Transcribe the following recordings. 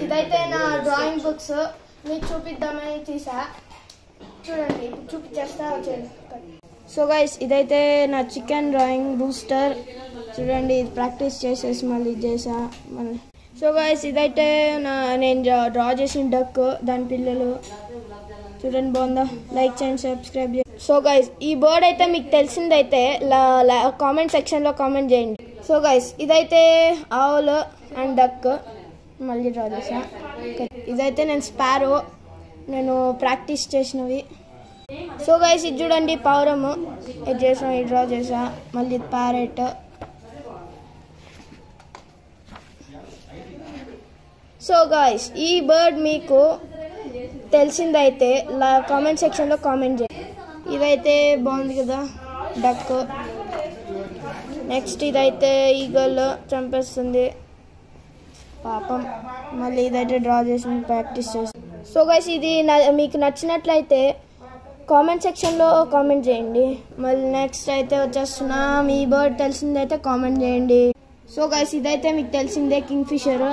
ఇదైతే నా drawing books మీకు చూపిద్దామని తీసా చూడండి చూపించేస్తా వచ్చేది సో గైస్ ఇదైతే నా చికెన్ డ్రాయింగ్ బూస్టర్ చూడండి ఇది ప్రాక్టీస్ చేసేసి మళ్ళీ చేసా సో గైస్ ఇదైతే నేను డ్రా చేసిన డక్ దాని పిల్లలు చూడండి బాగుందా లైక్ చేయండి సబ్స్క్రైబ్ చేయండి సో గైస్ ఈ బర్డ్ అయితే మీకు తెలిసిందైతే కామెంట్ సెక్షన్లో కామెంట్ చేయండి సో గైస్ ఇదైతే ఆవులు అండ్ డక్ మళ్ళీ డ్రా చేసా ఇదైతే నేను స్పారో నేను ప్రాక్టీస్ చేసినవి సో గైస్ ఇది చూడండి పౌరము ఇది చేసిన ఇది డ్రా చేసా మళ్ళీ ప్యారెట్ సో గైస్ ఈ బర్డ్ మీకు తెలిసిందైతే కామెంట్ సెక్షన్లో కామెంట్ చేయండి ఇదైతే బాగుంది కదా డక్ నెక్స్ట్ ఇదైతే ఈగల్ చంపేస్తుంది పాపం మళ్ళీ ఇదైతే డ్రా చేసి ప్రాక్టీస్ చేసి సో గైస్ ఇది మీకు నచ్చినట్లయితే కామెంట్ సెక్షన్లో కామెంట్ చేయండి మళ్ళీ నెక్స్ట్ అయితే వచ్చేస్తున్నా మీ బర్డ్ తెలిసిందైతే కామెంట్ చేయండి సో గైస్ ఇదైతే మీకు తెలిసిందే కింగ్ ఫిషర్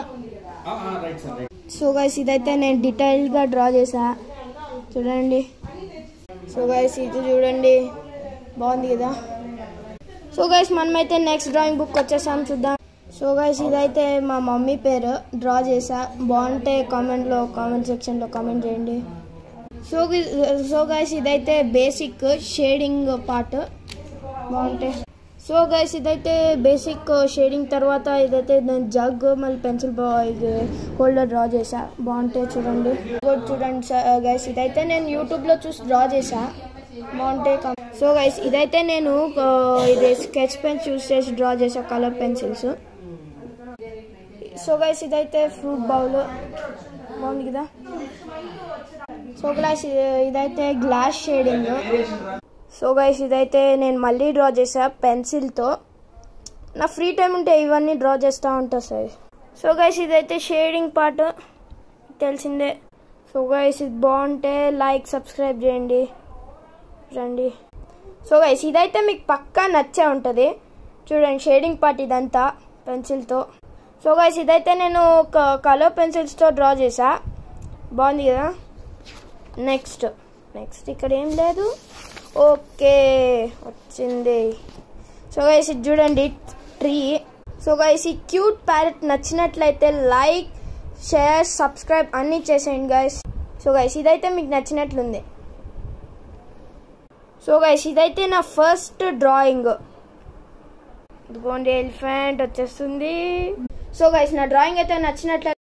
సో గైస్ ఇదైతే నేను డీటెయిల్గా డ్రా చేసా చూడండి సో గైస్ ఇది చూడండి బాగుంది కదా సో గైస్ మనమైతే నెక్స్ట్ డ్రాయింగ్ బుక్ వచ్చేసాం చూద్దాం సో గైస్ ఇదైతే మా మమ్మీ పేరు డ్రా చేసా బాగుంటే కామెంట్ సెక్షన్లో కామెంట్ చేయండి సో గైస్ ఇదైతే బేసిక్ షేడింగ్ పార్ట్ బాగుంటాయి సో గైస్ ఇదైతే బేసిక్ షేడింగ్ తర్వాత ఇదైతే నేను జగ్ మళ్ళీ పెన్సిల్ హోల్డర్ డ్రా చేసా బాగుంటాయి చూడండి గైస్ ఇదైతే నేను యూట్యూబ్లో చూసి డ్రా చేసా బాగుంటాయి సో గైస్ ఇదైతే నేను ఇది స్కెచ్ పెన్స్ యూస్ చేసి డ్రా చేసా కలర్ పెన్సిల్స్ సో గైస్ ఇదైతే ఫ్రూట్ బౌల్ బాగుంది కదా సో గైస్ ఇదైతే గ్లాస్ షేడింగ్ సో గైస్ ఇదైతే నేను మళ్ళీ డ్రా చేసా పెన్సిల్తో నా ఫ్రీ టైం ఉంటే ఇవన్నీ డ్రా చేస్తూ ఉంటా సార్ సో గైస్ ఇదైతే షేడింగ్ పార్ట్ తెలిసిందే సో గైస్ ఇది బాగుంటే లైక్ సబ్స్క్రైబ్ చేయండి రండి సో గైస్ ఇదైతే మీకు పక్కా నచ్చే ఉంటుంది చూడండి షేడింగ్ పార్ట్ ఇదంతా పెన్సిల్తో సో గైస్ ఇదైతే నేను కలర్ పెన్సిల్స్తో డ్రా చేసా బాగుంది కదా నెక్స్ట్ ఇక్కడ ఏం లేదు ఓకే వచ్చింది సో గైస్ ఇది చూడండి ట్రీ సో గైస్ ఈ క్యూట్ ప్యారెట్ నచ్చినట్లయితే లైక్ షేర్ సబ్స్క్రైబ్ అన్నీ చేసేయండి గైస్ సో గైస్ ఇదైతే మీకు నచ్చినట్లుంది సో గైస్ ఇదైతే నా ఫస్ట్ డ్రాయింగ్ ఇదిగోండి ఎలిఫెంట్ వచ్చేస్తుంది సో గైస్ నా డ్రాయింగ్ అయితే నచ్చినట్లయితే